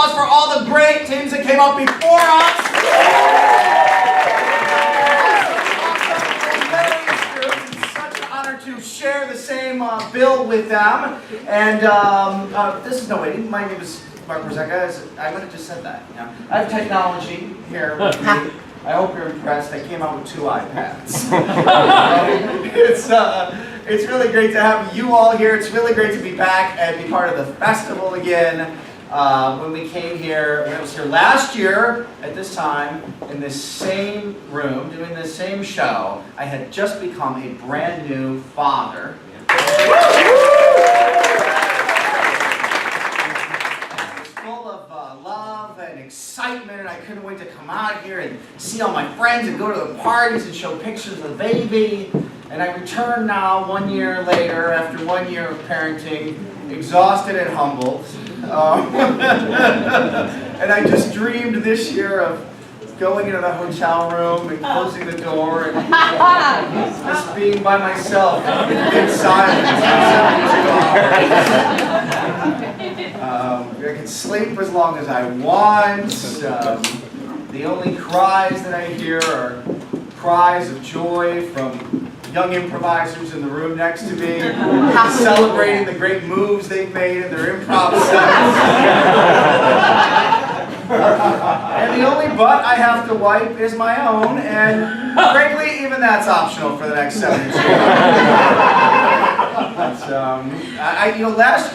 applause for all the great teams that came up before us. It's such an honor to share the same bill with them. And this is no waiting. My name is Marc. I would have just said that. Yeah. I have technology here with me. I hope you're impressed. I came out with 2 iPads. It's really great to have you all here. It's really great to be back and be part of the festival again. When we came here, when I was here last year at this time, in this same room, doing this same show, I had just become a brand new father. Love and excitement, and I couldn't wait to come out here and see all my friends and go to the parties and show pictures of the baby. And I return now 1 year later, after 1 year of parenting, exhausted and humbled. And I just dreamed this year of going into the hotel room and closing the door and just being by myself in silence. I can sleep as long as I want. The only cries that I hear are cries of joy from young improvisers in the room next to me, celebrating the great moves they've made in their improv sets. And the only butt I have to wipe is my own, and frankly, even that's optional for the next 7 years.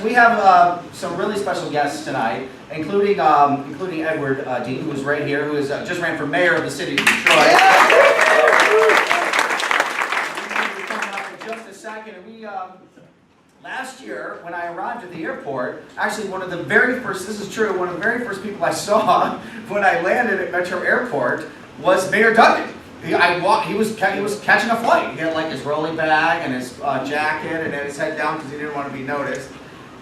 We have some really special guests tonight, including Edward Dean, who is right here, who is just ran for mayor of the city of Detroit. We'll come up in just a second. And last year, when I arrived at the airport, actually one of the very first people I saw when I landed at Metro Airport was Mayor Duggan. He was catching a flight. He had like his rolling bag and his jacket and had his head down because he didn't want to be noticed.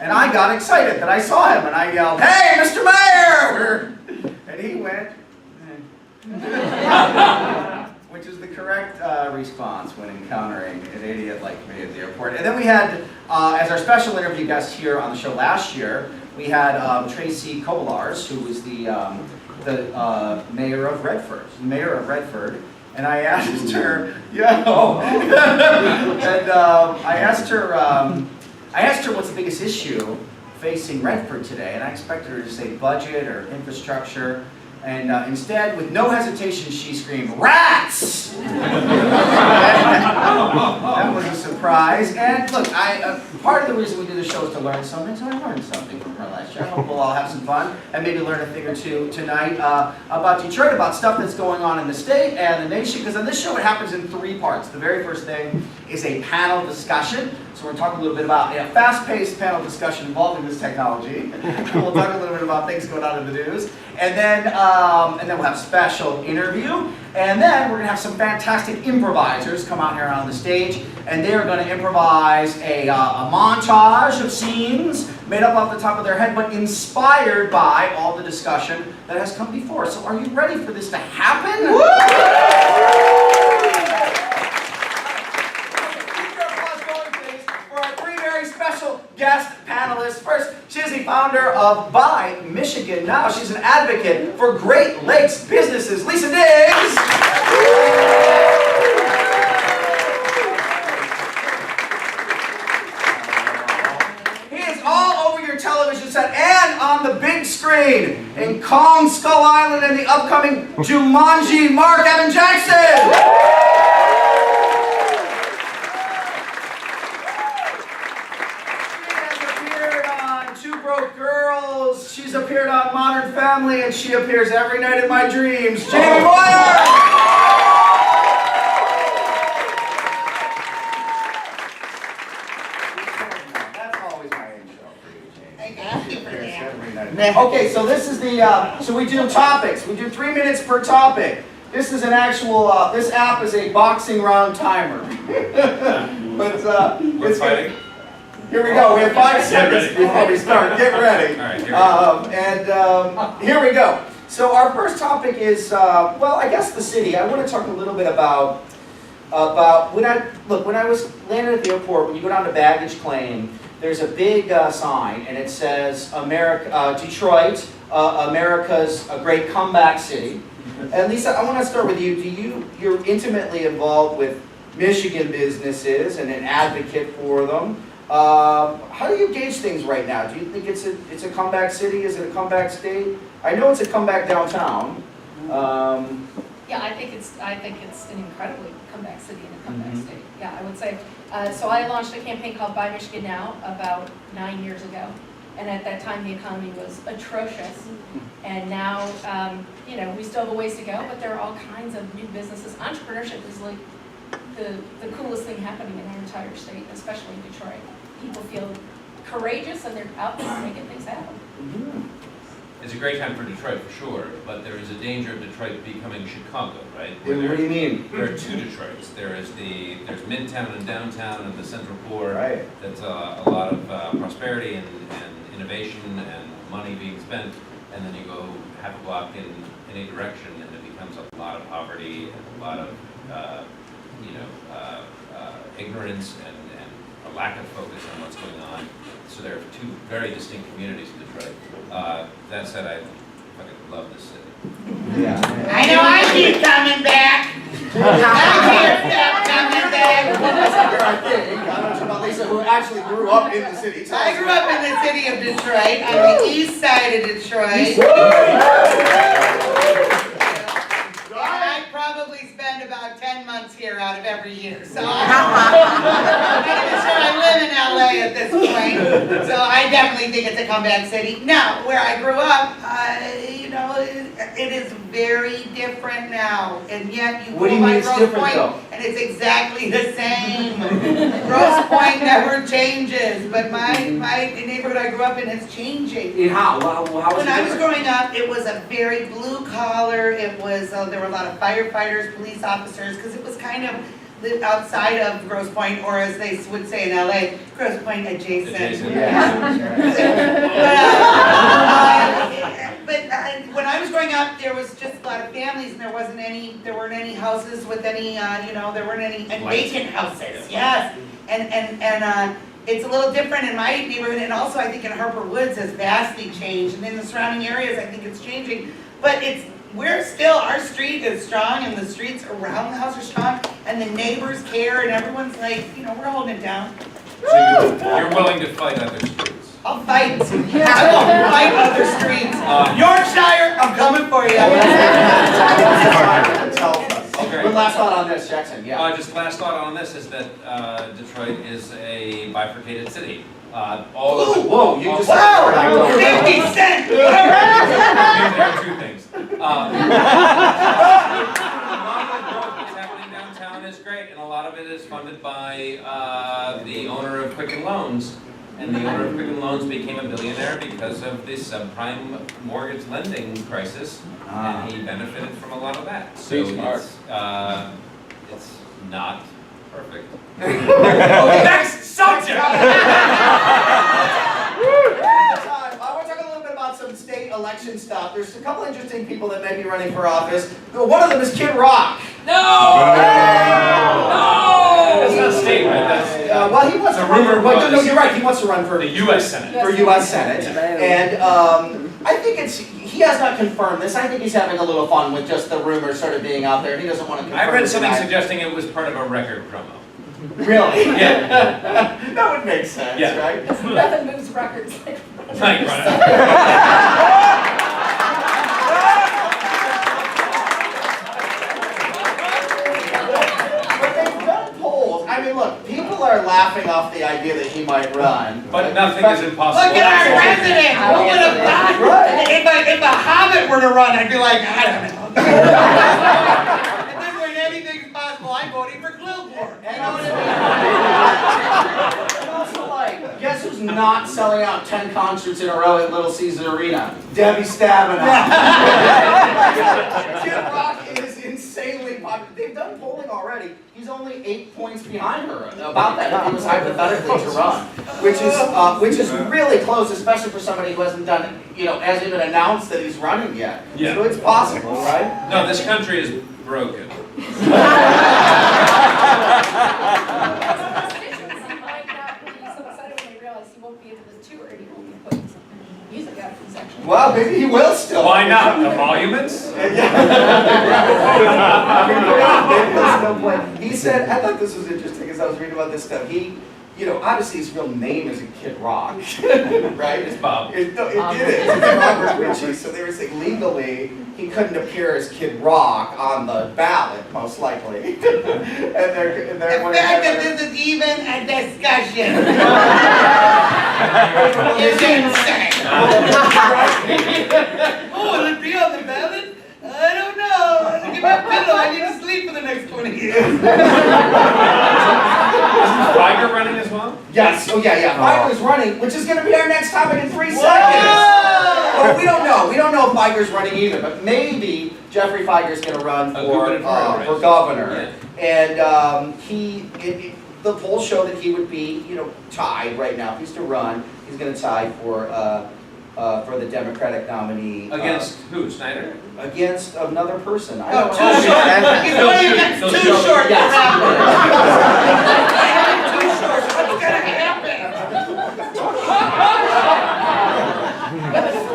And I got excited that I saw him and I yelled, "Hey, Mr. Mayor!" And he went, which is the correct response when encountering an idiot like me at the airport. And then we had, as our special interview guest here on the show last year, we had Tracy Kobolars, who was the mayor of Redford. And I asked her, I asked her what's the biggest issue facing Redford today, and I expected her to say budget or infrastructure. And instead, with no hesitation, she screamed, "Rats!" That was a surprise. And look, part of the reason we do the show is to learn something, so I learned something from her last year. I hope we'll all have some fun and maybe learn a thing or two tonight about Detroit, about stuff that's going on in the state and the nation, because on this show it happens in 3 parts. The very first thing is a panel discussion. So we're going to talk a little bit about a fast-paced panel discussion involving this technology. We'll talk a little bit about things going on in the news. And then we'll have a special interview. And then we're going to have some fantastic improvisers come out here on the stage. And they're going to improvise a montage of scenes made up off the top of their head, but inspired by all the discussion that has come before. So are you ready for this to happen? Woo! Special guest panelist. First, she is the founder of Buy Michigan Now. She's an advocate for Great Lakes businesses. Lisa Diggs. He is all over your television set and on the big screen in Kong Skull Island and the upcoming Jumanji, Marc Evan Jackson. She's appeared on Modern Family, and she appears every night in my dreams. Jamie Moyer! That's always my intro for you, Jamie. Thank you for that. Okay, so this is the, so we do topics. We do 3 minutes per topic. This is an actual, this app is a boxing round timer. But, We're fighting? Here we go. We have 5 seconds before we start. Get ready. All right, here we go. Here we go. So our first topic is, well, I guess the city. I want to talk a little bit about when I was landed at the airport. When you go down to baggage claim, there's a big sign, and it says Detroit, America's a great comeback city. And Lisa, I want to start with you. You're intimately involved with Michigan businesses and an advocate for them. How do you gauge things right now? Do you think it's a comeback city? Is it a comeback state? I know it's a comeback downtown. Yeah, I think it's an incredibly comeback city and a comeback state. Yeah, I would say. So I launched a campaign called Buy Michigan Now about 9 years ago, and at that time the economy was atrocious. And now, you know, we still have a ways to go, but there are all kinds of new businesses. Entrepreneurship is like the coolest thing happening in our entire state, especially in Detroit. People feel courageous and they're out there making things happen. It's a great time for Detroit for sure, but there is a danger of Detroit becoming Chicago, right? What do you mean? There are two Detroits. There's Midtown and downtown and the Central Core. Right. That's a lot of prosperity and innovation and money being spent, and then you go half a block in any direction, and it becomes a lot of poverty and a lot of ignorance and a lack of focus on what's going on. So there are two very distinct communities in Detroit. That said, I fucking love this city. Yeah. I know I keep coming back. I can't stop coming back. I don't know about Lisa, who actually grew up in the city. I grew up in the city of Detroit, on the east side of Detroit. And I probably spend about 10 months here out of every year. So I'm not even sure I live in LA at this point. So I definitely think it's a comeback city. Now, where I grew up, you know, it is very different now. And yet you What do go you by mean it's Grosse different, Pointe, though? and it's exactly the same. Grosse Pointe never changes, but my neighborhood I grew up in is changing. In how? How was When it I was different? growing up, it was a very blue collar. It was there were a lot of firefighters, police officers, because it was kind of lived outside of Grosse Pointe, or as they would say in LA, Grosse Pointe adjacent. But when I was growing up, there was just a lot of families, and there weren't any houses with any, there weren't any vacant houses. Yes, and it's a little different in my neighborhood, and also I think in Harper Woods has vastly changed, and in the surrounding areas I think it's changing. But our street is strong, and the streets around the house are strong, and the neighbors care, and everyone's like, we're holding it down. So you're willing to fight other streets. I'll fight. I will fight other streets. Yorkshire, I'm coming for you. Okay. One last thought on this, Jackson. Yeah. Just last thought on this is that Detroit is a bifurcated city. All of the, Whoa! You just Wow! 50 cents. There are two things. A lot of the growth that's happening downtown is great, and a lot of it is funded by the owner of Quicken Loans. And the owner of Quicken Loans became a billionaire because of the subprime mortgage lending crisis, and he benefited from a lot of that. So it's not perfect. Next subject! I want to talk a little bit about some state election stuff. There's a couple interesting people that may be running for office. One of them is Kid Rock. No! That's not state, right? That's Well, he wants to run rumor for. Well, no, was you're right. He wants to run for the U.S. Senate. For U.S. Senate, and I think he has not confirmed this. I think he's having a little fun with just the rumors sort of being out there. He doesn't want to confirm. I read it something tonight. suggesting it was part of a record promo. Really? Yeah. That would make sense, Yeah. right? Nothing moves records like Like, But they've done polls. I mean, look, people are laughing off the idea that he might run. But nothing is impossible. Look at our president. Who would have thought? Right. If a hobbit were to run, I'd be like, I don't know. At this point, anything's possible. I'm voting for Glilborg. And also, like, guess who's not selling out 10 concerts in a row at Little Caesar Arena? Debbie Stabenow. Kid Rock is insanely popular. They've done polling already. He's only 8 points behind her about that. If he was hypothetically to run, which is really close, especially for somebody who hasn't done, hasn't even announced that he's running yet. Yeah. So it's possible, right? No, this country is broken. constituents might not be so excited when they realize he won't be able to tour and he won't be putting something. music after this, actually. Well, maybe he will still. Why not? The monuments? Maybe he'll still play. He said, I thought this was interesting as I was reading about this stuff. He, obviously his real name isn't Kid Rock, right? It's Bob. It's Robert Ritchie. So they were saying legally he couldn't appear as Kid Rock on the ballot, most likely. and they're The fact that this is even a discussion is insane. Oh, will it be on the ballot? I don't know. Give me a pillow. I need to sleep for the next 20 years. Is Tiger running as well? Yes. Oh yeah. Figer's running, which is going to be our next topic in 3 seconds. Whoa! Well, we don't know. We don't know if Figer's running either, but maybe Jeffrey Figer's going to run for governor. And the polls show that he would be, tied right now. If he's to run, he's going to tie for the Democratic nominee. Against who? Snyder? Against another person. I No, don't too know. short. He's only got too short to happen. Too short. What's gonna happen?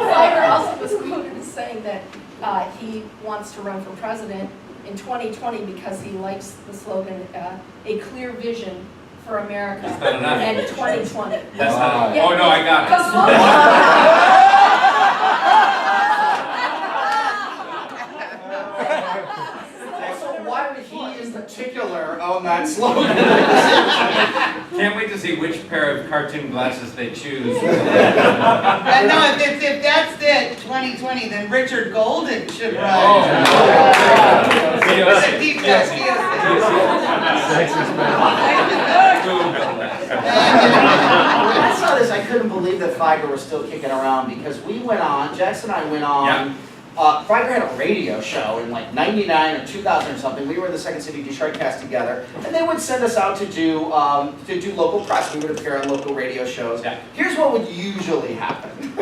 Fiverr also was quoted as saying that he wants to run for president in 2020 because he likes the slogan, a clear vision for America That's not enough. and 2020. That's not. Yeah. Oh no, I got Because it. So why would he in particular own that slogan? Can't wait to see which pair of cartoon glasses they choose. No, if that's it, 2020, then Richard Golden should run. Oh. With a deep cut I saw this, I couldn't believe that Figer was still kicking around because we went on, Jackson and I went on, Figer had a radio show in like 99 or 2000 or something. We were in the Second City Detroit cast together, and they would send us out to do local press. We would appear on local radio shows. Yeah. Here's what would usually happen.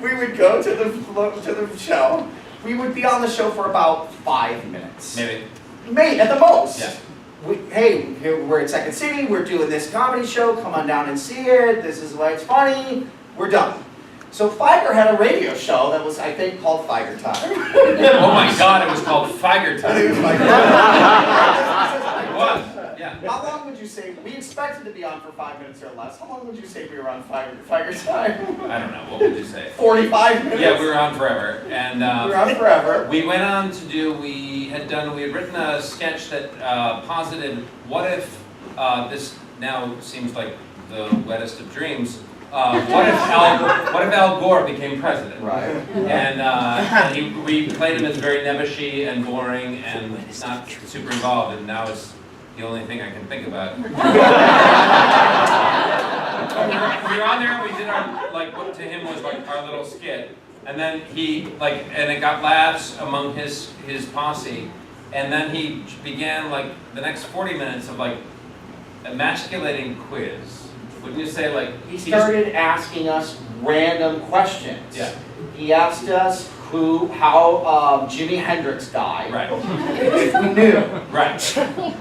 We would go to the show. We would be on the show for about 5 minutes. Maybe at the most. Yeah. Here we're at Second City, we're doing this comedy show, come on down and see it, this is why it's funny, we're done. So Figer had a radio show that was, I think, called Figer Time. Oh my God, it was called Figer I think it Time. was Figer Time. It was. Yeah. How long would you say, we expected to be on for 5 minutes or less, how long would you say we were on Figer Time? I don't know. What would you say? 45 minutes? Yeah, we were on forever, and We were on forever. we went on to do. We had written a sketch that posited what if this now seems like the wettest of dreams. What if Al Gore became president? Right. And we played him as very nebbishy and boring and not super involved, and now it's the only thing I can think about. We were on there and we did our, like, what to him was like our little skit. And then and it got laughs among his posse. And then he began like the next 40 minutes of like emasculating quiz. Wouldn't you say like He started asking us random questions. Yeah. He asked us how Jimi Hendrix died. Right. If we knew. Right.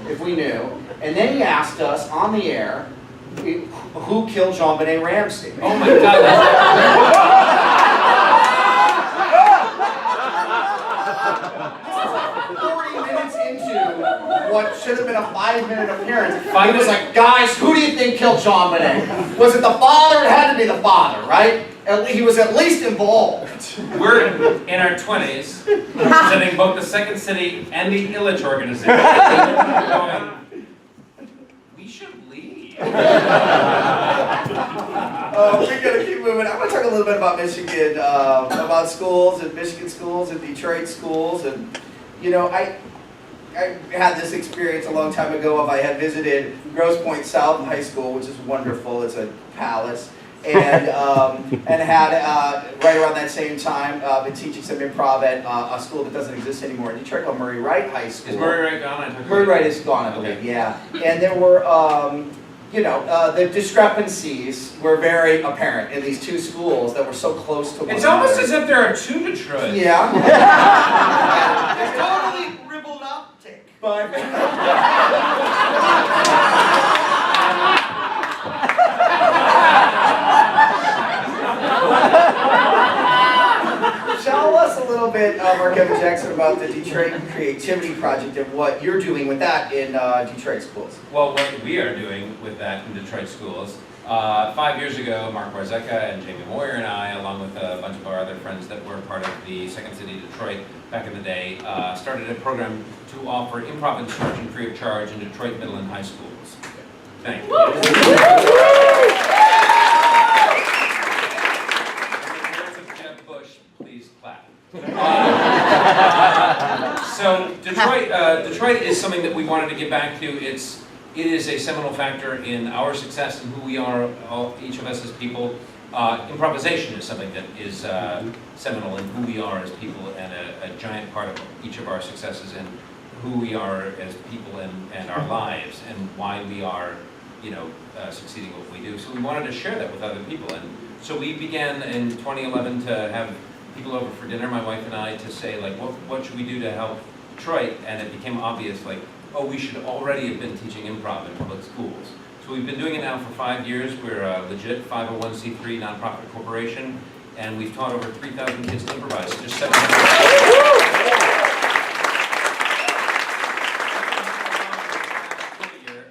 If we knew. And then he asked us on the air, who killed JonBenet Ramsey? Oh my God. 40 minutes into what should have been a 5-minute appearance, he 5 was minutes. like, guys, who do you think killed JonBenet? Was it the father? It had to be the father, right? He was at least involved. We're in our 20s, representing both the Second City and the Illich organization. Going, we should leave. We gotta keep moving. I'm gonna talk a little bit about Michigan, about schools and Michigan schools and Detroit schools, and I had this experience a long time ago. I had visited Grosse Pointe South High School, which is wonderful. It's a palace, and had right around that same time been teaching some improv at a school that doesn't exist anymore in Detroit called Murray Wright High School. Is Murray Wright gone? Murray Wright is gone, I believe. Okay. Yeah, and there were. The discrepancies were very apparent in these two schools that were so close to one It's another. almost as if there are two Detroit. Yeah. It's totally ribbled optic. But Mark Jackson about the Detroit Creativity Project and what you're doing with that in Detroit schools. Well, what we are doing with that in Detroit schools, 5 years ago, Marc Warzecha and Jamie Moyer and I, along with a bunch of our other friends that were part of the Second City Detroit back in the day, started a program to offer improv instruction free of charge in Detroit middle and high schools. Thank you. Jeb Bush, please clap. So Detroit is something that we wanted to get back to. It is a seminal factor in our success and who we are, each of us as people. Improvisation is something that is seminal in who we are as people and a giant part of each of our successes and who we are as people and our lives and why we are, succeeding what we do. So we wanted to share that with other people. And so we began in 2011 to have people over for dinner, my wife and I, to say, like, what should we do to help Detroit? And it became obvious, like, oh, we should already have been teaching improv in public schools. So we've been doing it now for 5 years. We're a legit 501c3 nonprofit corporation, and we've taught over 3,000 kids to improvise. Just 700.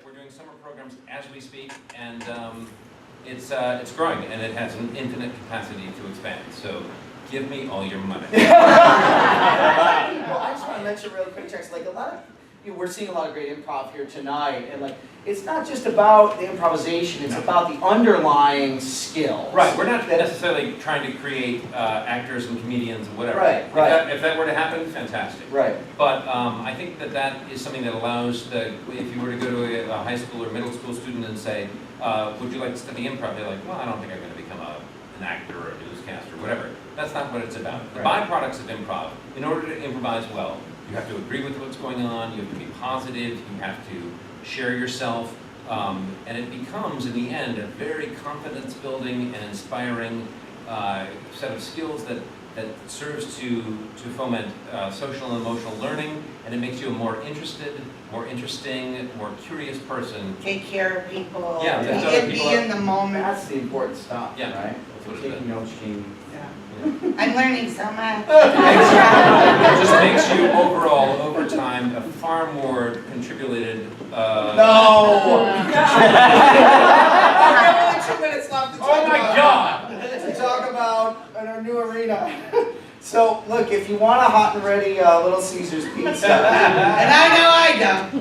We're doing summer programs as we speak, and it's growing, and it has an infinite capacity to expand. So give me all your money. Well, I just want to mention real quick, Jackson, like a lot of, we're seeing a lot of great improv here tonight, and like, it's not just about the improvisation, it's about the underlying skills. Right, we're not necessarily trying to create actors and comedians and whatever. Right. If that were to happen, fantastic. Right. But I think that is something that allows if you were to go to a high school or middle school student and say, would you like to study improv? They're like, well, I don't think I'm going to become an actor or a newscaster or whatever. That's not what it's about. The byproducts of improv, in order to improvise well, you have to agree with what's going on, you have to be positive, you have to share yourself, and it becomes, in the end, a very confidence-building and inspiring set of skills that serves to foment social and emotional learning, and it makes you a more interested, more interesting, more curious person. Take care of people, Yeah, lift other be people in the moment. That's the important stuff, Yeah. right? That's what it's Taking notes, Jamie. I'm learning so much. It just makes you overall, over time, a far more contributed. No! We have only 2 minutes left to talk Oh my about. God! To talk about our new arena. So, look, if you want a hot and ready Little Caesars pizza, And I know I don't.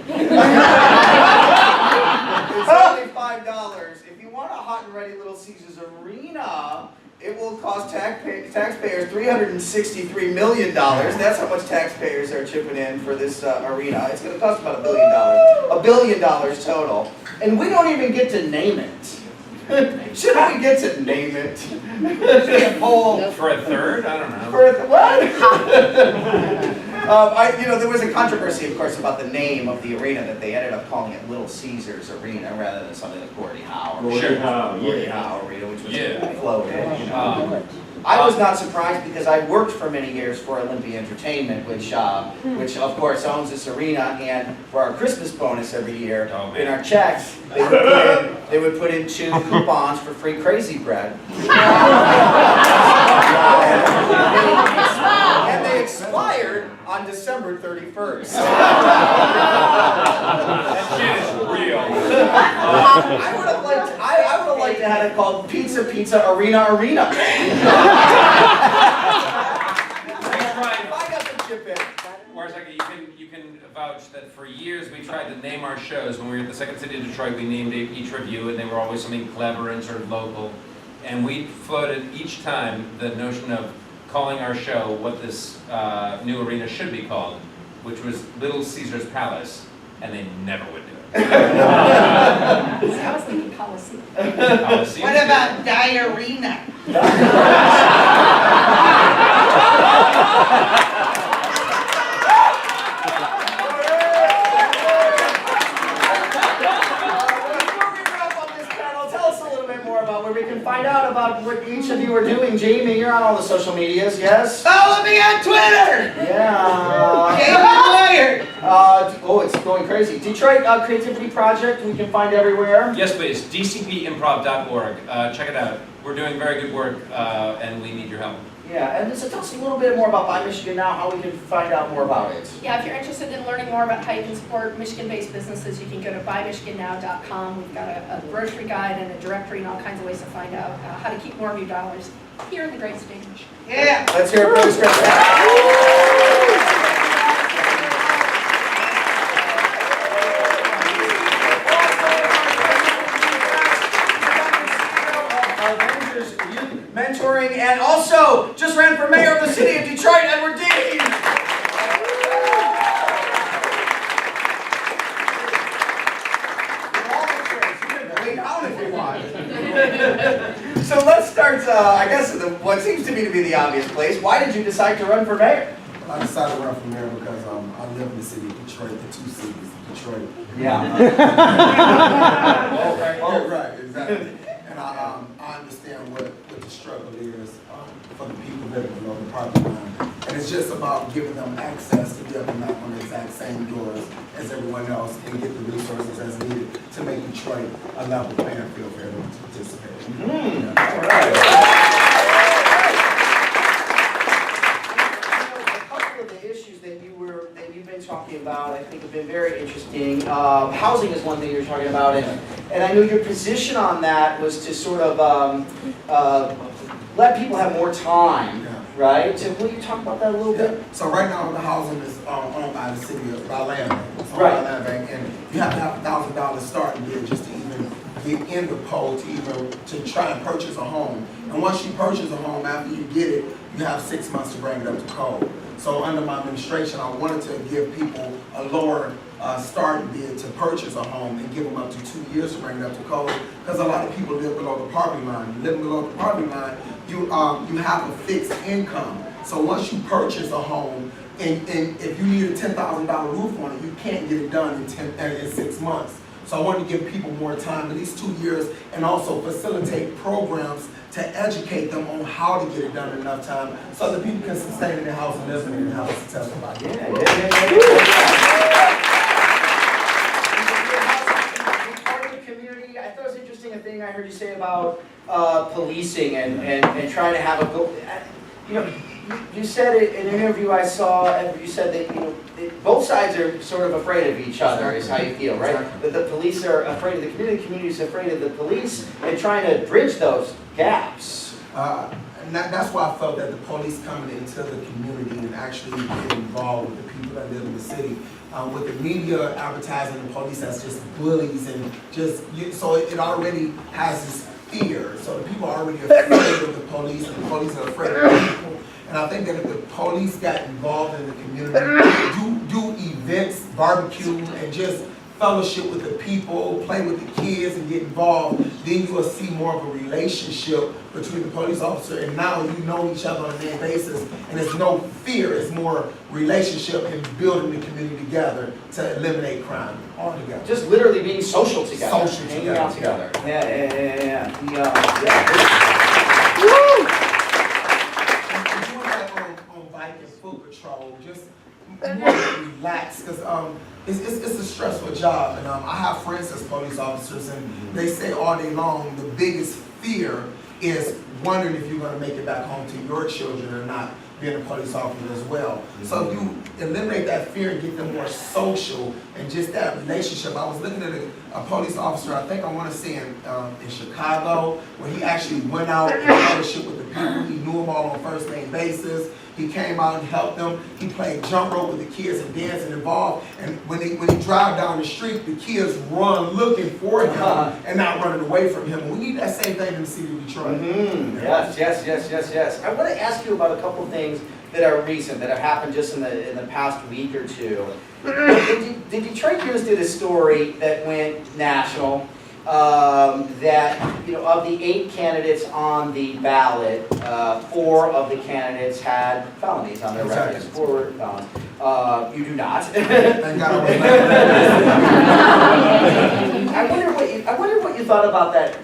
it's only $5. If you want a hot and ready Little Caesars arena, it will cost taxpayers $363 million. That's how much taxpayers are chipping in for this arena. It's going to cost about $1 billion. $1 billion total. And we don't even get to name it. Shouldn't we get to name it? For a third? I don't know. What? There was a controversy, of course, about the name of the arena, that they ended up calling it Little Caesars Arena rather than something like Gordie Howe. Sure. Gordie Howe Arena, which was floated. I I was not surprised because I worked for many years for Olympia Entertainment, which of course owns this arena, and for our Christmas bonus every year, in our checks, they would put in 2 coupons for free Crazy Bread. And they expired on December 31st. That shit is real. I would have liked to have it called Pizza Arena. We If tried. I got the chip in. Warzecha, you can vouch that for years we tried to name our shows. When we were at the Second City of Detroit, we named each review, and they were always something clever and sort of local. And we floated each time the notion of calling our show what this new arena should be called, which was Little Caesars Palace, and they never would do it. I was thinking Coliseum. Coliseum. What about diarrhea? Where we can find out about what each of you are doing. Jamie, you're on all the social medias, yes? Follow me on Twitter! Yeah. It's going crazy. Detroit Creativity Project, we can find everywhere. Yes, please. DCPimprov.org. Check it out. We're doing very good work, and we need your help. Yeah, and so tell us a little bit more about Buy Michigan Now, how we can find out more about it. Yeah, if you're interested in learning more about how you can support Michigan-based businesses, you can go to buymichigannow.com. We've got a grocery guide and a directory and all kinds of ways to find out how to keep more of your dollars here in the great state of Michigan. Yeah. Let's hear it for Ms. Griffin. Mentoring, and also just ran for mayor of the city of Detroit, Edward Dean. Lay down if you want. So let's start, I guess, what seems to me to be the obvious place. Why did you decide to run for mayor? I decided to run for mayor because I live in the city of Detroit, the two cities, Detroit. Yeah. Right, exactly. And I understand what the struggle is for the people living below the poverty line. And it's just about giving them access to be able to knock on the exact same doors as everyone else and get the resources as needed to make Detroit a level playing field for everyone to participate. All right. You've been talking about, I think have been very interesting. Housing is one thing you're talking about, and I know your position on that was to sort of let people have more time, right? So will you talk about that a little bit? So right now the housing is owned by the city by land bank. It's owned Right. by land bank, and you have to have $1,000 starting bid just to even get in the poll to try and purchase a home. And once you purchase a home, after you get it, you have 6 months to bring it up to code. So under my administration, I wanted to give people a lower starting bid to purchase a home and give them up to 2 years to bring it up to code, because a lot of people live below the poverty line. Living below the poverty line, you have a fixed income. So once you purchase a home, and if you need a $10,000 roof on it, you can't get it done in 6 months. So I wanted to give people more time, at least 2 years, and also facilitate programs to educate them on how to get it done in enough time so that people can sustain in their house and live in their house and testify. Part of the community, I thought it was interesting a thing I heard you say about policing and trying to have a go. You know, you said it in an interview I saw, and you said that both sides are sort of afraid of each other, is how you feel, right? That the police are afraid of the community is afraid of the police, and trying to bridge those gaps. And that's why I felt that the police coming into the community and actually getting involved with the people that live in the city. With the media advertising the police as just bullies and so it already has this fear. So the people are already afraid of the police, and the police are afraid of the people. And I think that if the police got involved in the community, do events, barbecue, and just fellowship with the people, play with the kids, and get involved, then you will see more of a relationship between the police officer, and now you know each other on a daily basis, and there's no fear, it's more relationship and building the community together to eliminate crime altogether. Just literally being social together. Hanging out together. Yeah. Foot patrol, just relax, because it's a stressful job, and I have friends as police officers, and they say all day long the biggest fear is wondering if you're going to make it back home to your children or not, being a police officer as well. So if you eliminate that fear and get them more social and just that relationship. I was looking at a police officer, I think I want to say in Chicago, where he actually went out and fellowship with the people. He knew them all on first name basis. He came out and helped them. He played jump rope with the kids and danced and involved. And when he drive down the street, the kids run looking for him and not running away from him. And we need that same thing in the city of Detroit. Yes. I want to ask you about a couple of things that are recent, that have happened just in the past week or two. The Detroit News did a story that went national. That, of the 8 candidates on the ballot, 4 of the candidates had felonies on their records. 4 felons. You do not. I wonder what you thought about that.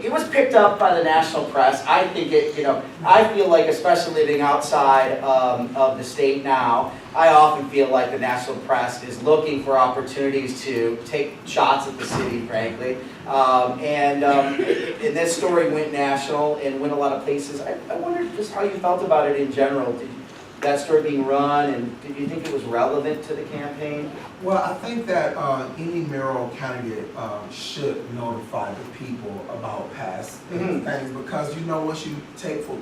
it was picked up by the national press. I think it, you know, I feel like, especially living outside of the state now, I often feel like the national press is looking for opportunities to take shots at the city, frankly. And this story went national and went a lot of places. I wondered just how you felt about it in general. Did that story being run, and did you think it was relevant to the campaign? Well, I think that any mayoral candidate should notify the people about past things, because you know, once you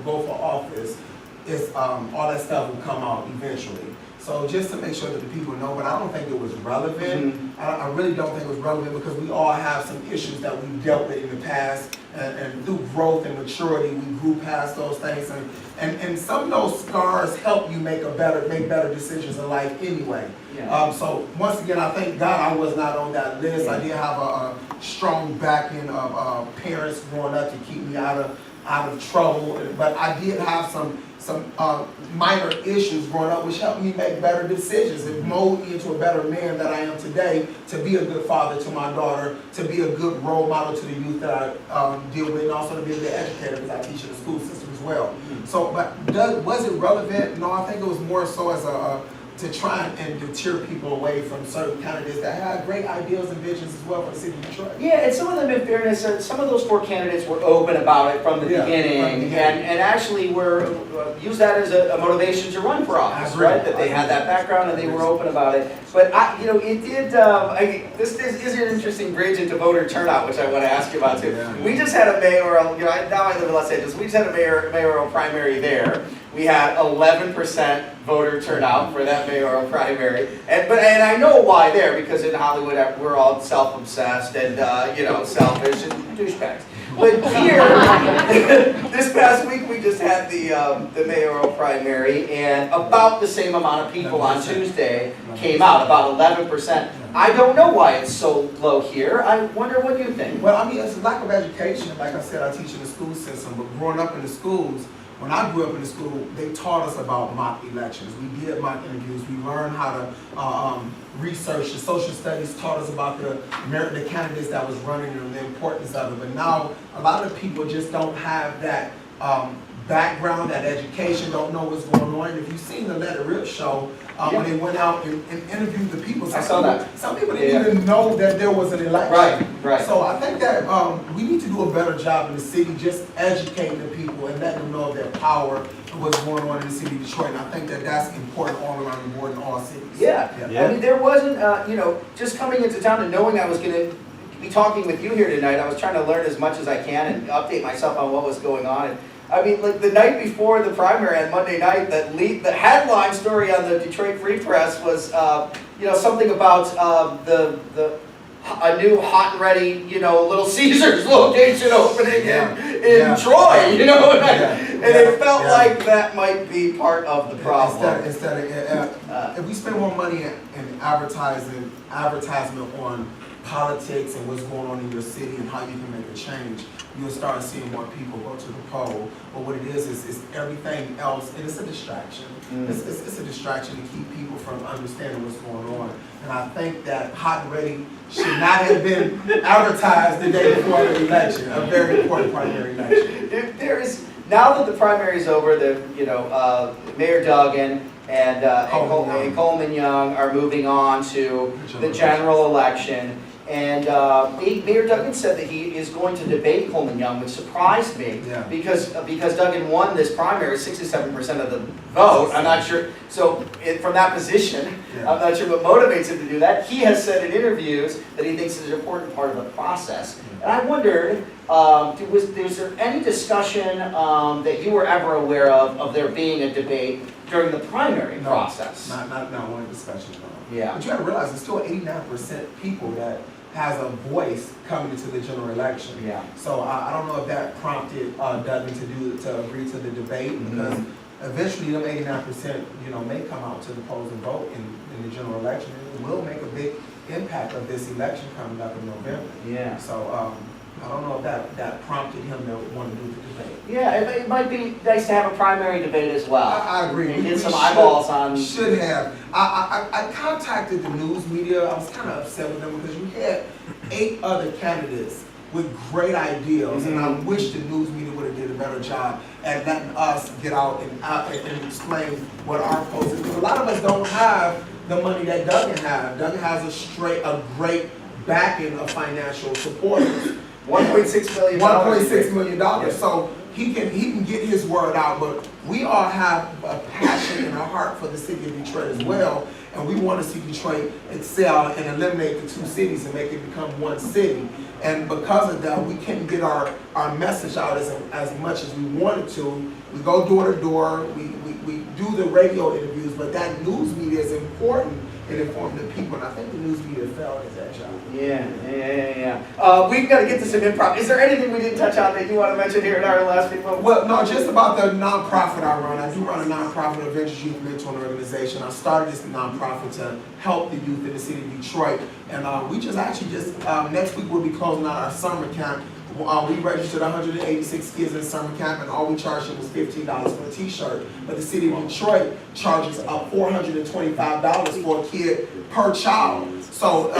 go for office, it's all that stuff will come out eventually. So just to make sure that the people know, but I don't think it was relevant. I really don't think it was relevant, because we all have some issues that we've dealt with in the past, and through growth and maturity, we grew past those things, and some of those scars help you make better decisions in life anyway. Yeah. So once again, I thank God I was not on that list. I did have a strong backing of parents growing up to keep me out of trouble, but I did have some minor issues growing up, which helped me make better decisions and mold me into a better man that I am today, to be a good father to my daughter, to be a good role model to the youth that I deal with, and also to be a good educator, because I teach in the school system as well. So, but was it relevant? No, I think it was more so as to try and deter people away from certain candidates that had great ideals and visions as well for the city of Detroit. Yeah, and some of them, in fairness, some of those 4 candidates were open about it from the beginning, and actually were used that as a motivation to run for office, right? That they had that background and they were open about it. But it did. This is an interesting bridge into voter turnout, which I want to ask you about too. We just had a mayoral. Now I live in Los Angeles. We just had a mayoral primary there. We had 11% voter turnout for that mayoral primary, and I know why there, because in Hollywood we're all self-obsessed and selfish and douchebags. But here, this past week we just had the mayoral primary, and about the same amount of people on Tuesday came out, about 11%. I don't know why it's so low here. I wonder what you think. Well, I mean, it's a lack of education. Like I said, I teach in the school system, but growing up in the schools, when I grew up in the school, they taught us about mock elections. We did mock interviews. We learned how to research. The social studies taught us about the candidates that was running and the importance of it. But now, a lot of people just don't have that background, that education, don't know what's going on. And if you've seen the Let It Rip show, when they went out and interviewed the people, some people didn't even know that there was an election. Right. So I think that we need to do a better job in the city, just educating the people and letting them know of their power and what's going on in the city of Detroit. And I think that that's important all around the board in all cities. Yeah. I mean, there wasn't, just coming into town and knowing I was going to be talking with you here tonight, I was trying to learn as much as I can and update myself on what was going on. And I mean, like the night before the primary on Monday night, the headline story on the Detroit Free Press was, something about a new hot and ready, Little Caesars location opening in Troy, and it felt like that might be part of the problem. If we spend more money in advertisement on politics and what's going on in your city and how you can make a change, you'll start seeing more people go to the poll. But what it is everything else, and it's a distraction. It's a distraction to keep people from understanding what's going on. And I think that hot and ready should not have been advertised the day before the election, a very important primary election. Now that the primary is over, Mayor Duggan and Coleman Young are moving on to the general election. And Mayor Duggan said that he is going to debate Coleman Young, which surprised me because Duggan won this primary, 67% of the vote. I'm not sure. So from that position, I'm not sure what motivates him to do that. He has said in interviews that he thinks it's an important part of the process. And I wondered, was there any discussion that you were ever aware of there being a debate during the primary process? Not one discussion. No. Yeah. But you have to realize there's still 89% people that has a voice coming into the general election. Yeah. So I don't know if that prompted Duggan to agree to the debate, because eventually them 89% may come out to the polls and vote in the general election. It will make a big impact of this election coming up in November. Yeah. So I don't know if that prompted him to want to do the debate. Yeah, it might be nice to have a primary debate as well. I agree. And get some eyeballs on. Should have. I contacted the news media. I was kind of upset with them because you had 8 other candidates with great ideas, and I wish the news media would have did a better job at letting us get out and explain what our post is. Because a lot of us don't have the money that Duggan has. Duggan has a great backing of financial supporters. $1.6 million. $1.6 million. So he can get his word out, but we all have a passion in our heart for the city of Detroit as well, and we want to see Detroit excel and eliminate the two cities and make it become one city. And because of that, we couldn't get our message out as much as we wanted to. We go door to door, we do the radio interviews, but that news media is important in informing the people, and I think the news media failed at that job. Yeah. We've got to get to some improv. Is there anything we didn't touch on that you want to mention here in our last few moments? Well, no, just about the nonprofit I run. I do run a nonprofit, Adventures Youth Mentoring Organization. I started this nonprofit to help the youth in the city of Detroit, and we just next week we'll be closing out our summer camp. We registered 186 kids in summer camp, and all we charged them was $15 for a t-shirt. But the city of Detroit charges $425 for a kid per child. So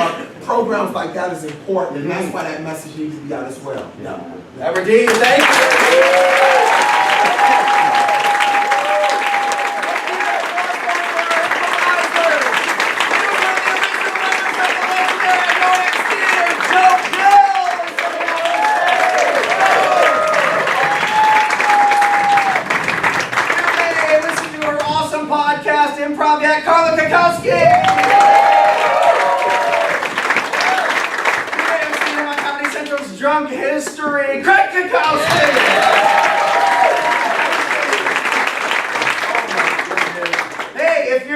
programs like that is important, and that's why that message needs to be out as well. Aberdeen, thank you. Improv at Carla Kakowski. I'm seeing him on Comedy Central's Drunk History, Craig Kakowski. Hey, if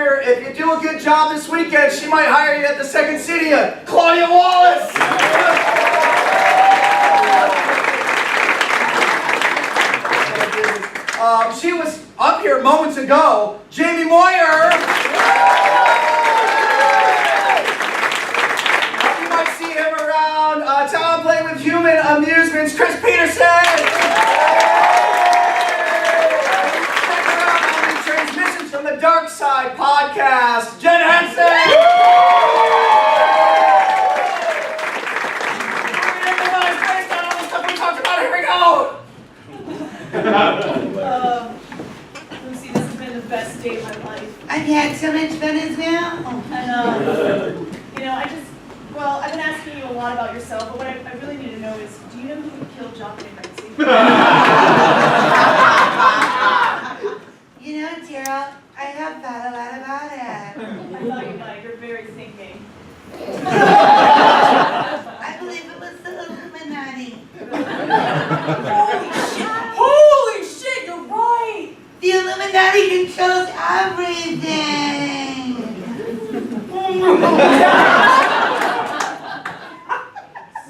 you do a good job this weekend, she might hire you at the Second City, Claudia Wallace. She was up here moments ago. Jamie Moyer. You might see him around town playing with human amusements. Chris Peterson. Check her out on the Transmissions from the Dark Side podcast. Jen Henson. Based on all the stuff we talked about, here we go. Lucy, this has been the best day of my life. I've had so much fun as well. And I've been asking you a lot about yourself, but what I really need to know is, do you know who killed John Wayne Gacy? You know, Terrell, I have thought a lot about it. I thought you might. You're very thinking. I believe it was the Illuminati. Holy shit, you're right! The Illuminati controls everything.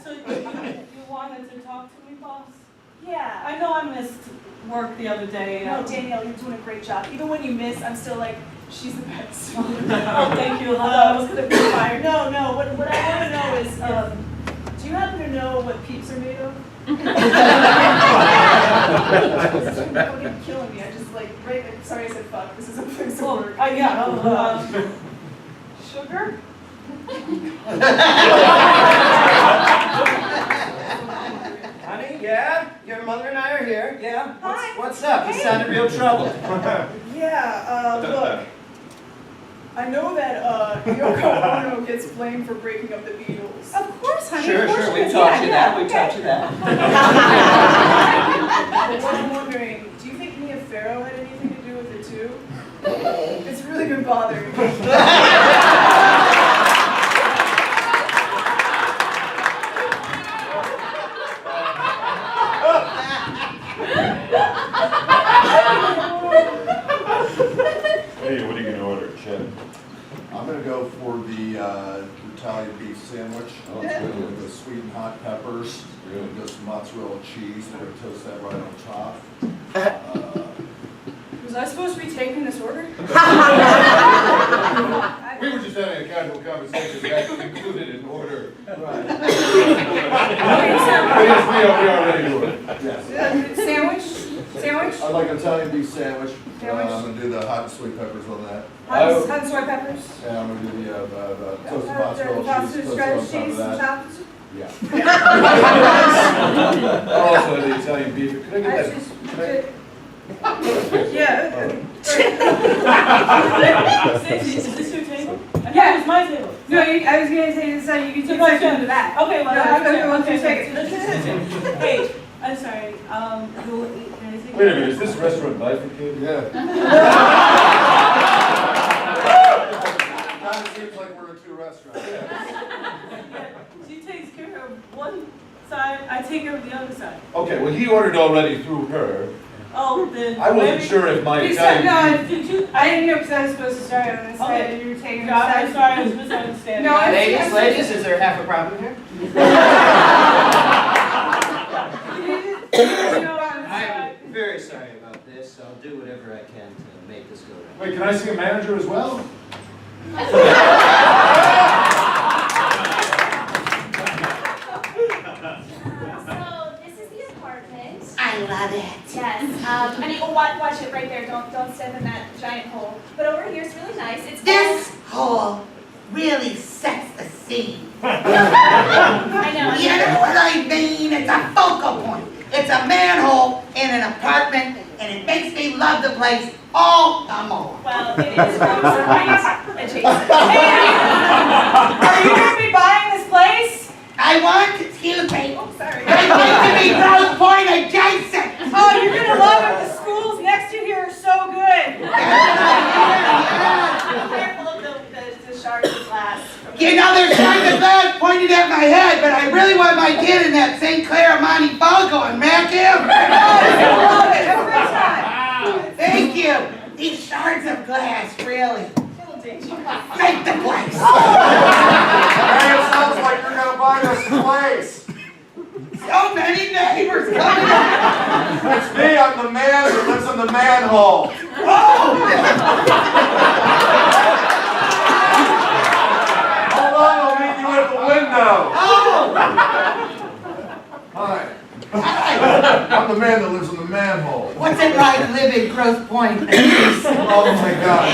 So you wanted to talk to me, boss? Yeah. I know I missed work the other day. No, Danielle, you're doing a great job. Even when you miss, I'm still like, she's the best. Oh, thank you. I was gonna be fired. No. What I want to know is, do you happen to know what peeps are made of? You're killing me. I just sorry I said fuck. This is a place of work. Sugar? Honey, yeah? Your mother and I are here, yeah? Hi. What's up? You sounded real troubled. Look. I know that Yoko Ono gets blamed for breaking up the Beatles. Of course, honey. Sure, we've taught you that. But I'm wondering, do you think Mia Farrow had anything to do with it too? It's really been bothering me. Hey, what are you gonna order, Chef? I'm gonna go for the Italian beef sandwich. Oh, it's good. With the sweet and hot peppers. Really? Just mozzarella cheese. We're gonna toast that right on top. Was I supposed to be taking this order? We were just having a casual conversation, that's included in order. Right. We are ready to order. Yes. Sandwich? I'd like an Italian beef sandwich. Sandwich. I'm gonna do the hot and sweet peppers on that. Hot and soy peppers? And I'm gonna do the toasted mozzarella cheese. Toasted on top of that. Yeah. Also, the Italian beef, could I get that? Yeah. Stacey, is this your table? I thought it was my table. No, I was gonna say this, so you can So take my section chair. to the back. Okay, well, No, that's okay, okay, well, okay, just take Hey, I'm sorry, you'll eat anything? Wait a minute, is this restaurant bifurcated? Yeah. Kind of seems like we're in two restaurants. She takes care of one side, I take care of the other side. Okay, well, he ordered already through her. Oh, then. I wasn't maybe- sure if my You said, Italian no, beef. Did you, I didn't know because I was supposed to start on this side Okay. and you were taking No, the I'm side. sorry, I was misunderstanding. No, I- Ladies, is there half a problem here? You know, on the I'm side. very sorry about this. I'll do whatever I can to make this go right. Wait, can I see a manager as well? So this is the apartment. I love it. Yes. I mean, watch it right there. Don't step in that giant hole. But over here is really nice. It's This hole really sets the scene. I know. You know what I mean? It's a focal point. It's a manhole in an apartment, and it makes me love the place all the more. Well, it is right adjacent. Are you gonna be buying this place? I want, excuse me, Oh, sorry. I want to be Grosse Point adjacent. Oh, you're gonna love it, the schools next to here are so good. Careful of the shards of glass. You know, there's shards of glass pointed at my head, but I really want my kid in that St. Clair Monty Falco and Mac him. I love it, have a great time. Thank you. These shards of glass really A little dangerous. make the place. Hey, it sounds like you're gonna buy this place. So many neighbors coming in. It's me, I'm the man who lives in the manhole. Hold on, I'll meet you at the window. Hi. I'm the man that lives in the manhole. What's it like living Grosse Point? Oh my God.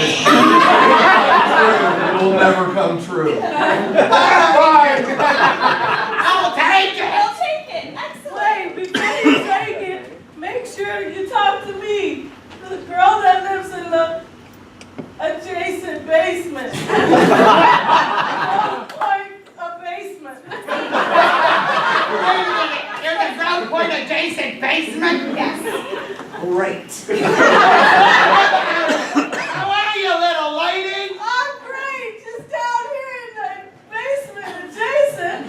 It will never come true. Bye. I'll take it. I'll take it. Excellent. Wait, before you take it, make sure you talk to me, the girl that lives in the adjacent basement. Like a basement. Wait a minute. You're the Grosse Point adjacent basement? Yes. Great. How are you, little lady? I'm great, just down here in the basement adjacent.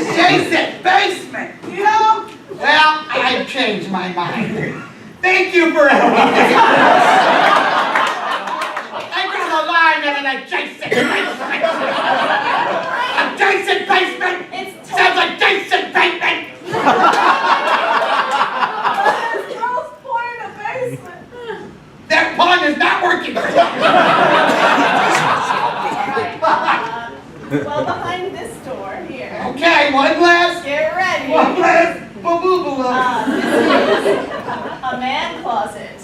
Adjacent basement. Yeah. Well, I've changed my mind. Thank you for everything. I'd rather lie in an adjacent basement. Adjacent basement? It's Sounds like adjacent basement. There's Grosse Point a basement. That pun is not working. well behind this door here. Okay, one glass. Get ready. One glass. Boo-boo-boo. This is a man closet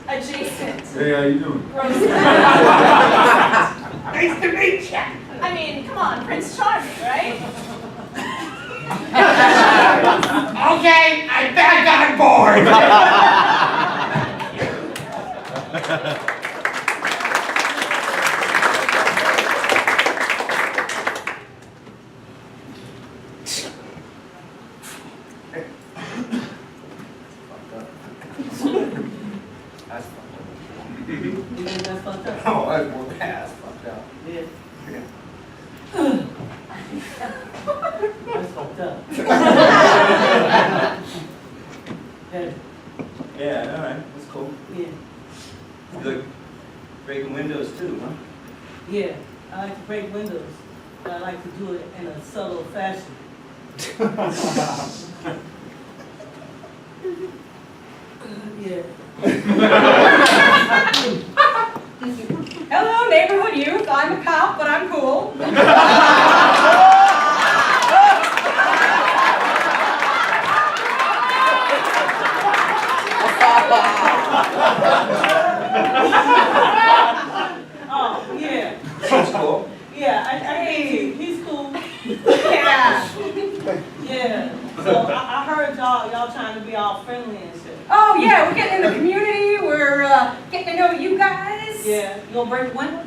adjacent. Hey, how you doing? Gross. Nice to meet you. I mean, come on, Prince Charming, right? Okay, I'm back on board. That's fucked up. You think that's fucked up? Oh, that's more past fucked up. Yeah. That's fucked up. Yeah, Yeah, all right, that's cool. yeah, You like breaking windows too, huh? yeah. I like to break windows, but I like to do it in a subtle fashion. Yeah. Hello, neighborhood youth, I'm a cop, but I'm cool. Oh, yeah, That's cool. yeah, I think he's cool. Yeah. Yeah, so I heard y'all trying to be all friendly and shit. Oh, yeah, we're getting in the community, we're getting to know you guys. Yeah, you gonna break the window?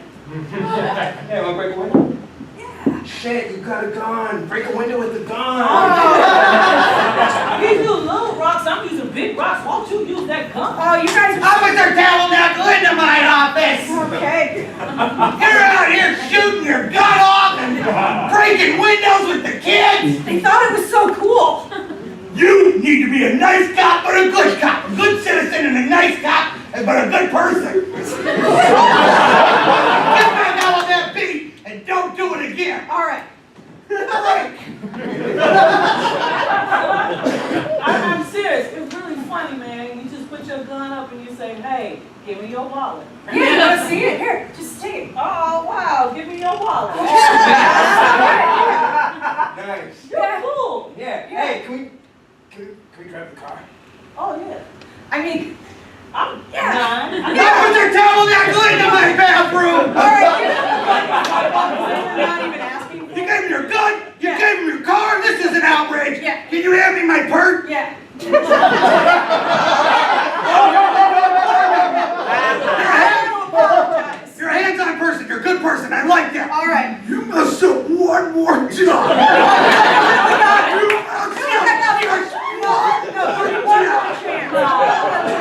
Hey, wanna break a window? Yeah. Shit, you got a gun. Break a window with the gun. You use little rocks, I'm using big rocks. Why don't you use that gun? Oh, you guys are... Officer Tabernacle into my office! Okay. You're out here shooting your gun off and breaking windows with the kids! They thought it was so cool. You need to be a nice cop but a good cop, a good citizen and a nice cop but a good person. Get back out on that beat and don't do it again. All right. I'm serious, it's really funny, man. You just put your gun up and you say, hey, give me your wallet. Yeah, you wanna see it? Here, just take it. Oh, wow, give me your wallet. Nice. You're cool. Yeah. Hey, can we grab the car? Oh, yeah. I mean, I'm yeah. Officer Tabernacle into my bathroom! All right, we're not even asking for You gave him your gun, you gave him your car, this is an outrage! Yeah. Can you hand me my purse? Yeah. You're a hands-on person, you're a good person, I like that! All right. You must have one more job!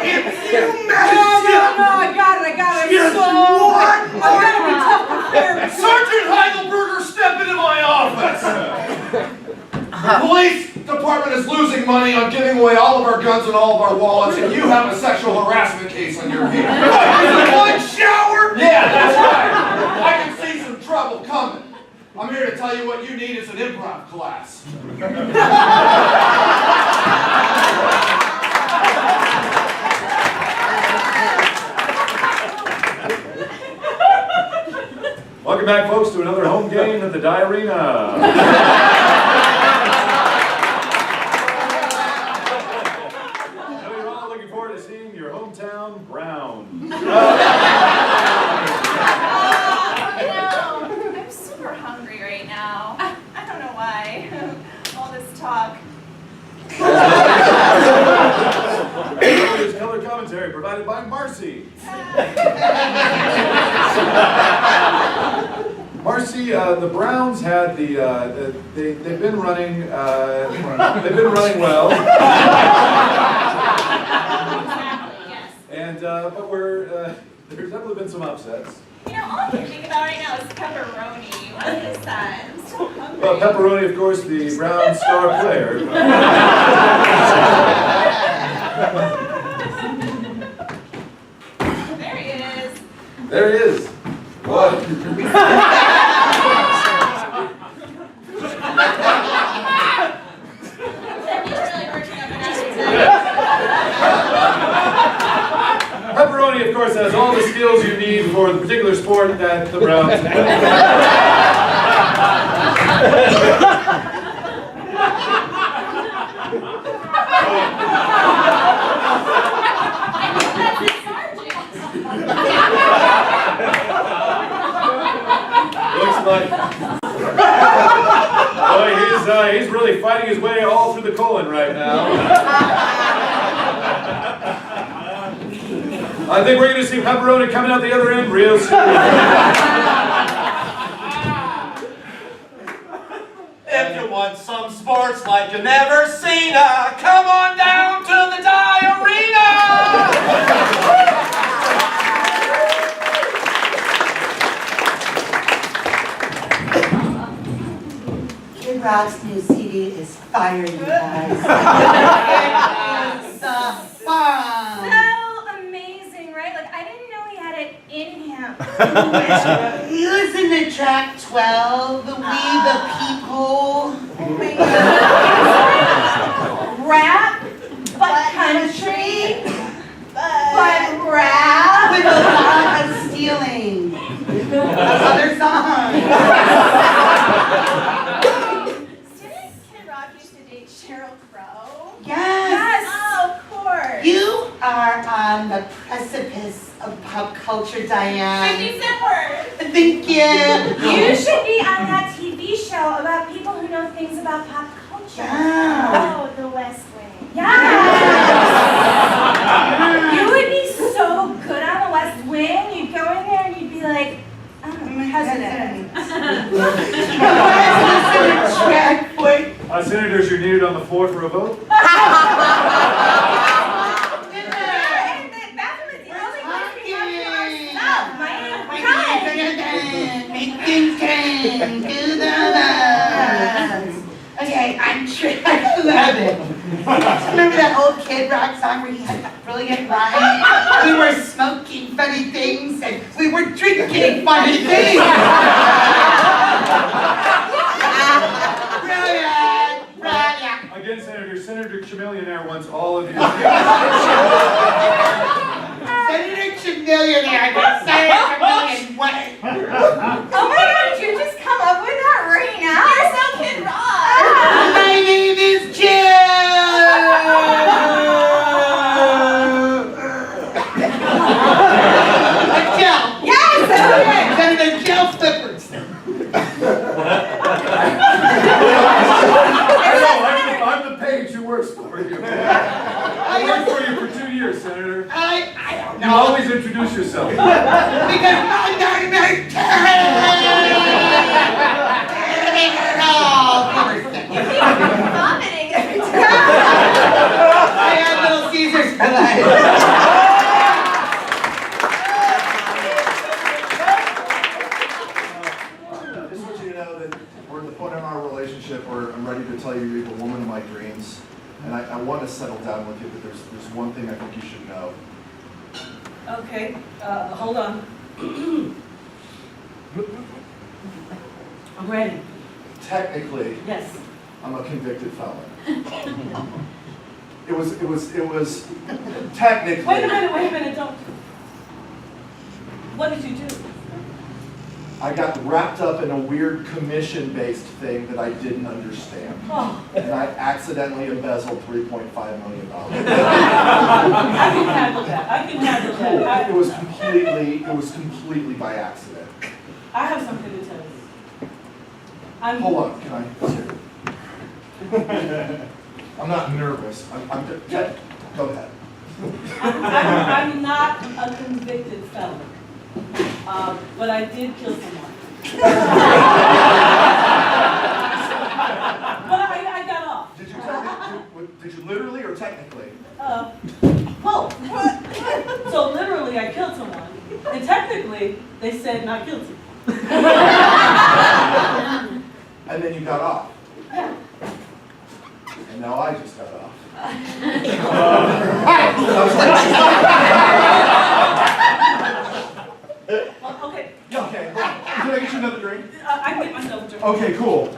If you mess up, I got it. just So, one I'm gonna be more tough to bear. Sergeant Heidelberger, step into my office! The police department is losing money on giving away all of our guns and all of our wallets, and you have a sexual harassment case on your hands. one shower! Yeah, that's right. I can see some trouble coming. I'm here to tell you what you need is an improv class. Welcome back, folks, to another home game at the DI Arena. I know you're all looking forward to seeing your hometown Browns. I'm super hungry right now. I don't know why. All this talk. There's color commentary provided by Marcy. Marcy, the Browns had they've been running well. Yes. And but there's definitely been some upsets. You know, all I can think about right now is pepperoni. What is that? I'm so hungry. Well, Pepperoni, of course, the Browns star player. There he is. There he is. What? He's really working up an appetite. Pepperoni, of course, has all the skills you need for the particular sport that the Browns play. Looks like, boy, he's really fighting his way all through the colon right now. I think we're going to see Pepperoni coming out the other end real soon. If you want some sports like you never seen, come on down to the DI Arena! Kid Rock's new CD is fire, you guys. It's fun. So amazing, right? Like, I didn't know he had it in him. You listen to track 12, We the People. Oh my God. Rap, but country, but rap. With a lot of stealing. Other songs. Didn't Kid Rock used to date Sheryl Crow? Yes. Oh, of course. You are on the precipice of pop culture, Diane. 50 Cent word. Thank you. You should be on that TV show about people who know things about pop culture. Yeah. Oh, the West Wing. Yeah. You would be so good on the West Wing. You'd go in there and you'd be like, President. Senators, you're needed on the floor for a vote. And the bathroom is the only place we have to ourselves, man. Make things turn to the left. Okay, I'm sure I love it. Remember that old Kid Rock song where he had that brilliant line? We were smoking funny things and we were drinking funny things. Brilliant, brilliant. Again, Senator Chamillionaire wants all of you. Senator Chamillionaire, Senator Chamillionaire, what? Oh my God, did you just come up with that right now? You're so Kid Rock. My name is Jill. Jill. Yes, okay. Senator Jill Flippers. I'm the page who works for you. I worked for you for 2 years, Senator. I don't You know. always introduce yourself. Because my name is Jill. Vomiting every time. I had Little Caesars for life. I just want you to know that we're at the point in our relationship where I'm ready to tell you you're the woman of my dreams. And I want to settle down with you, but there's one thing I think you should know. Okay, hold on. I'm ready. Technically, Yes. I'm a convicted felon. It was technically. Wait a minute, don't. What did you do? I got wrapped up in a weird commission-based thing that I didn't understand. Oh, And I accidentally embezzled $3.5 million. I can handle that. I can handle that. It was completely by accident. I have something to tell you. Hold on, can I? I'm not nervous. I'm just, go ahead. I'm not a convicted felon, but I did kill someone. But I got off. Did you literally or technically? Both. So literally, I killed someone, and technically, they said not guilty. And then you got off. Yeah. And now I just got off. Well, okay. Okay. Can I get you another drink? I can get myself a drink. Okay, cool.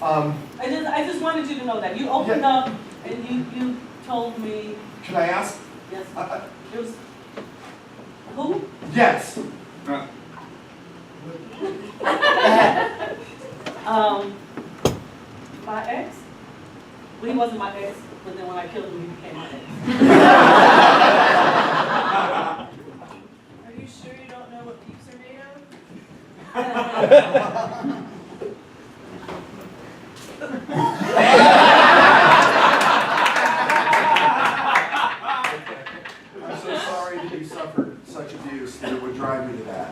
I just wanted you to know that. You opened up and you told me. Can I ask? Yes. It was. Who? Yes. My ex? Well, he wasn't my ex, but then when I killed him, he became my ex. Are you sure you don't know what peeps are made of? I'm so sorry that you suffered such abuse that it would drive you to that.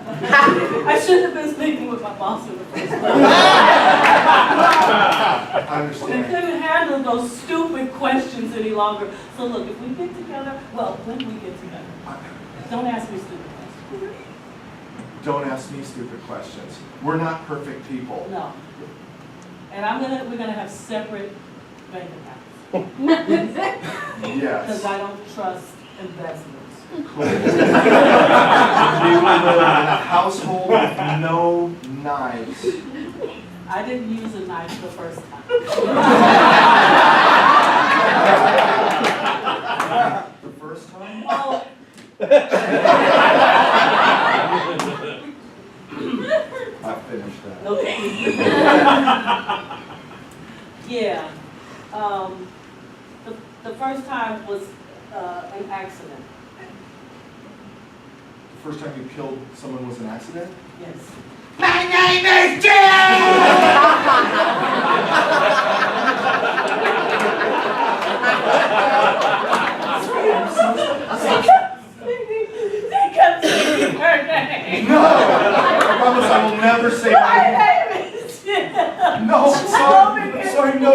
I shouldn't have been sleeping with my boss in the first place. I I understand. couldn't handle those stupid questions any longer. So look, if we get together, well, when we get together, don't ask me stupid questions. Don't ask me stupid questions. We're not perfect people. No. And we're gonna have separate bank accounts. Yes. Because I don't trust investments. Cool. We will live in a household with no knives. I didn't use a knife the first time. The first time? Oh. I finished that. Okay. Yeah. The first time was an accident. The first time you killed someone was an accident? Yes. My name is Jill! never say my name. No, sorry, no.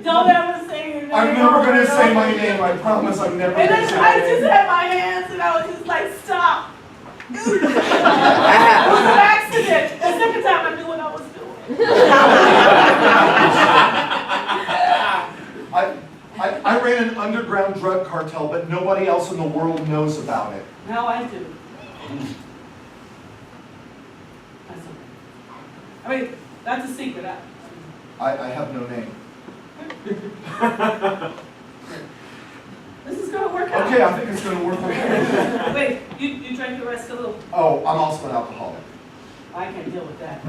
Don't ever say your name. I'm never gonna say my name, I promise I'm never And gonna then say I my just name. had my hands and I was just like, stop. It was an accident. The second time I knew what I was doing. I ran an underground drug cartel, but nobody else in the world knows about it. Now I do. That's okay. I mean, that's a secret. I have no name. This is gonna work out. Okay, I think it's gonna work okay. Wait, you drank the rest of the. Oh, I'm also an alcoholic. I can't deal with that.